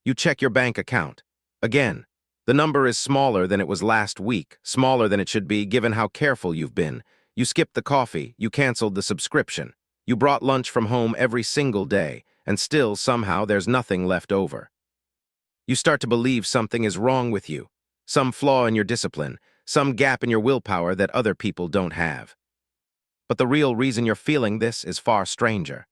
You check your bank account. Again, the number is smaller than it was last week, smaller than it should be given how careful you've been. You skipped the coffee, you canceled the subscription. You brought lunch from home every single day, and still somehow there's nothing left over. You start to believe something is wrong with you, some flaw in your discipline, some gap in your willpower that other people don't have. But the real reason you're feeling this is far stranger.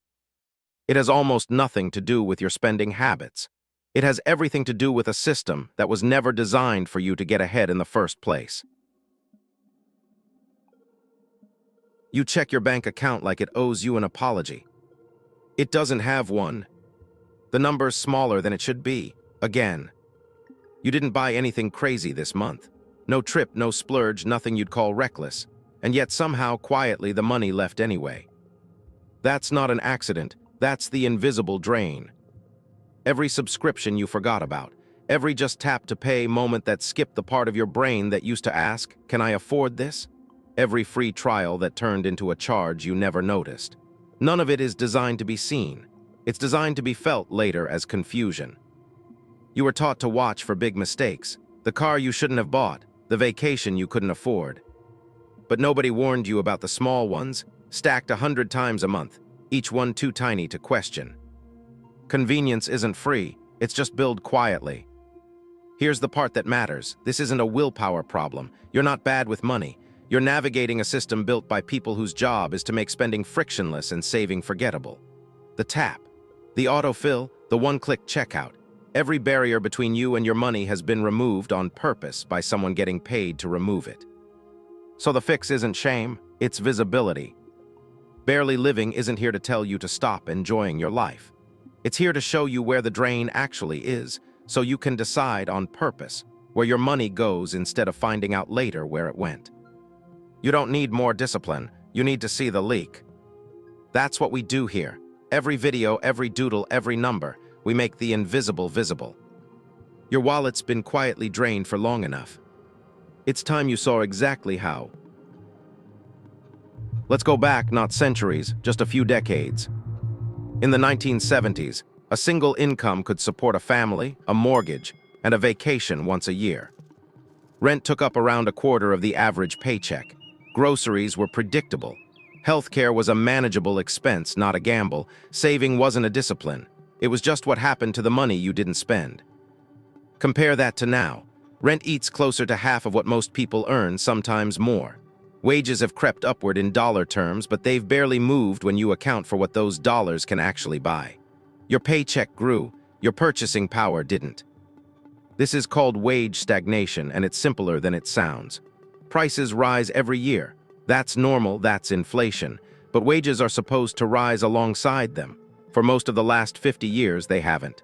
It has almost nothing to do with your spending habits. It has everything to do with a system that was never designed for you to get ahead in the first place. You check your bank account like it owes you an apology. It doesn't have one. The number's smaller than it should be. Again. You didn't buy anything crazy this month. No trip, no splurge, nothing you'd call reckless. And yet somehow, quietly, the money left anyway. That's not an accident. That's the invisible drain. Every subscription you forgot about, every just tap to pay moment that skipped the part of your brain that used to ask, can I afford this? Every free trial that turned into a charge you never noticed. None of it is designed to be seen. It's designed to be felt later as confusion. You were taught to watch for big mistakes, the car you shouldn't have bought, the vacation you couldn't afford. But nobody warned you about the small ones, stacked 100 times a month, each one too tiny to question. Convenience isn't free, it's just billed quietly. Here's the part that matters. This isn't a willpower problem. You're not bad with money. You're navigating a system built by people whose job is to make spending frictionless and saving forgettable. The tap, the autofill, the one-click checkout. Every barrier between you and your money has been removed on purpose by someone getting paid to remove it. So the fix isn't shame, it's visibility. Barely Living isn't here to tell you to stop enjoying your life. It's here to show you where the drain actually is, so you can decide on purpose where your money goes instead of finding out later where it went. You don't need more discipline, you need to see the leak. That's what we do here. Every video, every doodle, every number, we make the invisible visible. Your wallet's been quietly drained for long enough. It's time you saw exactly how. Let's go back not centuries, just a few decades. In the 1970s, a single income could support a family, a mortgage, and a vacation once a year. Rent took up around a quarter of the average paycheck. Groceries were predictable. Healthcare was a manageable expense, not a gamble. Saving wasn't a discipline. It was just what happened to the money you didn't spend. Compare that to now. Rent eats closer to half of what most people earn, sometimes more. Wages have crept upward in dollar terms, but they've barely moved when you account for what those dollars can actually buy. Your paycheck grew, your purchasing power didn't. This is called wage stagnation, and it's simpler than it sounds. Prices rise every year. That's normal, that's inflation. But wages are supposed to rise alongside them. For most of the last 50 years, they haven't.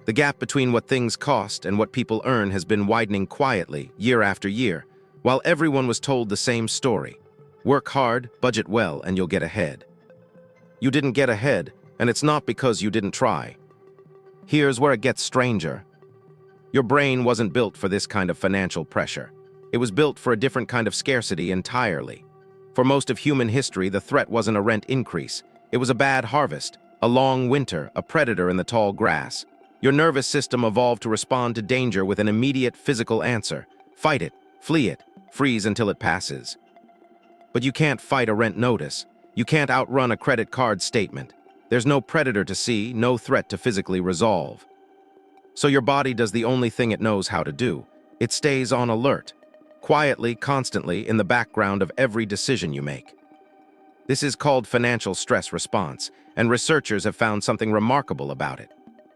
The gap between what things cost and what people earn has been widening quietly, year after year, while everyone was told the same story. Work hard, budget well, and you'll get ahead. You didn't get ahead, and it's not because you didn't try. Here's where it gets stranger. Your brain wasn't built for this kind of financial pressure. It was built for a different kind of scarcity entirely. For most of human history, the threat wasn't a rent increase. It was a bad harvest, a long winter, a predator in the tall grass. Your nervous system evolved to respond to danger with an immediate physical answer. Fight it, flee it, freeze until it passes. But you can't fight a rent notice. You can't outrun a credit card statement. There's no predator to see, no threat to physically resolve. So your body does the only thing it knows how to do. It stays on alert, quietly, constantly, in the background of every decision you make. This is called financial stress response, and researchers have found something remarkable about it.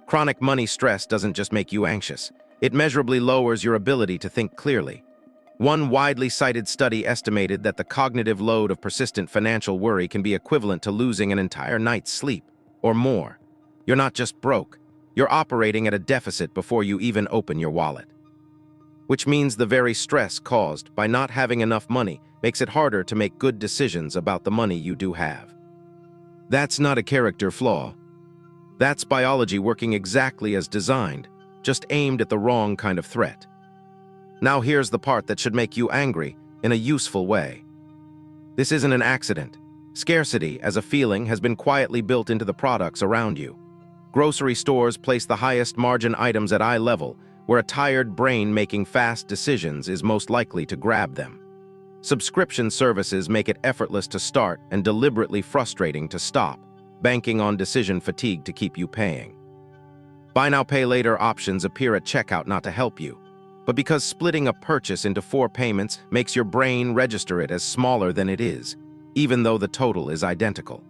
Chronic money stress doesn't just make you anxious. It measurably lowers your ability to think clearly. One widely cited study estimated that the cognitive load of persistent financial worry can be equivalent to losing an entire night's sleep, or more. You're not just broke. You're operating at a deficit before you even open your wallet. Which means the very stress caused by not having enough money makes it harder to make good decisions about the money you do have. That's not a character flaw. That's biology working exactly as designed, just aimed at the wrong kind of threat. Now here's the part that should make you angry in a useful way. This isn't an accident. Scarcity as a feeling has been quietly built into the products around you. Grocery stores place the highest margin items at eye level, where a tired brain making fast decisions is most likely to grab them. Subscription services make it effortless to start and deliberately frustrating to stop, banking on decision fatigue to keep you paying. Buy now, pay later options appear at checkout not to help you, but because splitting a purchase into 4 payments makes your brain register it as smaller than it is, even though the total is identical.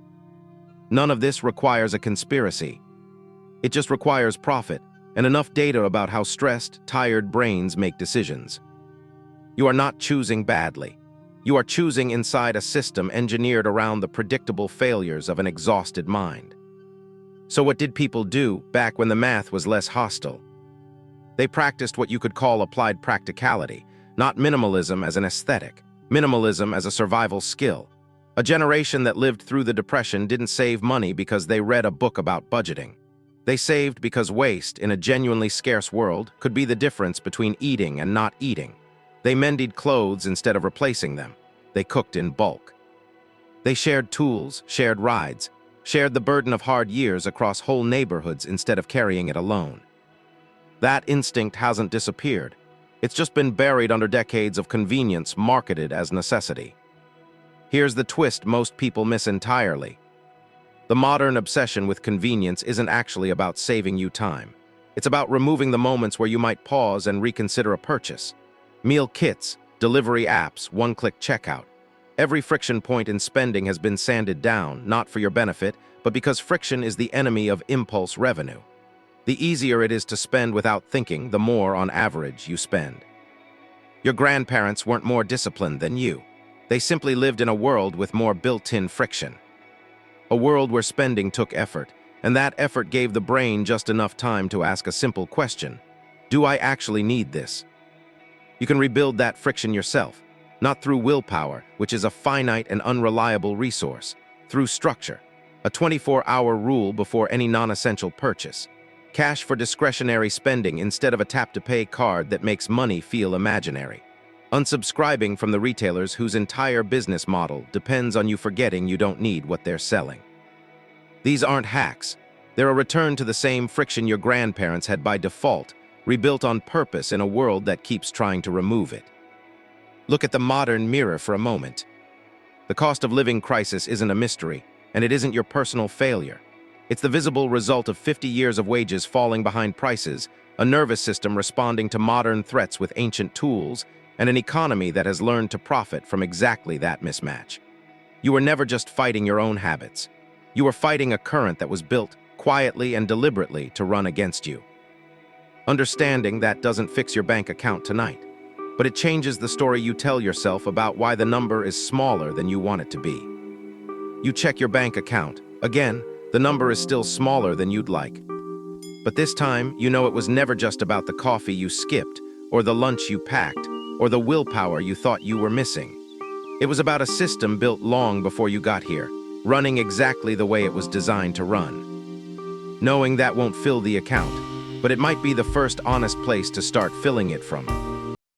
None of this requires a conspiracy. It just requires profit and enough data about how stressed, tired brains make decisions. You are not choosing badly. You are choosing inside a system engineered around the predictable failures of an exhausted mind. So what did people do back when the math was less hostile? They practiced what you could call applied practicality, not minimalism as an aesthetic, minimalism as a survival skill. A generation that lived through the Depression didn't save money because they read a book about budgeting. They saved because waste, in a genuinely scarce world, could be the difference between eating and not eating. They mended clothes instead of replacing them. They cooked in bulk. They shared tools, shared rides, shared the burden of hard years across whole neighborhoods instead of carrying it alone. That instinct hasn't disappeared. It's just been buried under decades of convenience marketed as necessity. Here's the twist most people miss entirely. The modern obsession with convenience isn't actually about saving you time. It's about removing the moments where you might pause and reconsider a purchase. Meal kits, delivery apps, one-click checkout. Every friction point in spending has been sanded down, not for your benefit, but because friction is the enemy of impulse revenue. The easier it is to spend without thinking, the more, on average, you spend. Your grandparents weren't more disciplined than you. They simply lived in a world with more built-in friction. A world where spending took effort, and that effort gave the brain just enough time to ask a simple question: do I actually need this? You can rebuild that friction yourself, not through willpower, which is a finite and unreliable resource, through structure, a 24-hour rule before any non-essential purchase, cash for discretionary spending instead of a tap-to-pay card that makes money feel imaginary, unsubscribing from the retailers whose entire business model depends on you forgetting you don't need what they're selling. These aren't hacks. They're a return to the same friction your grandparents had by default, rebuilt on purpose in a world that keeps trying to remove it. Look at the modern mirror for a moment. The cost of living crisis isn't a mystery, and it isn't your personal failure. It's the visible result of 50 years of wages falling behind prices, a nervous system responding to modern threats with ancient tools, and an economy that has learned to profit from exactly that mismatch. You were never just fighting your own habits. You were fighting a current that was built, quietly and deliberately, to run against you. Understanding that doesn't fix your bank account tonight, but it changes the story you tell yourself about why the number is smaller than you want it to be. You check your bank account. Again, the number is still smaller than you'd like. But this time, you know it was never just about the coffee you skipped, or the lunch you packed, or the willpower you thought you were missing. It was about a system built long before you got here, running exactly the way it was designed to run. Knowing that won't fill the account, but it might be the first honest place to start filling it from.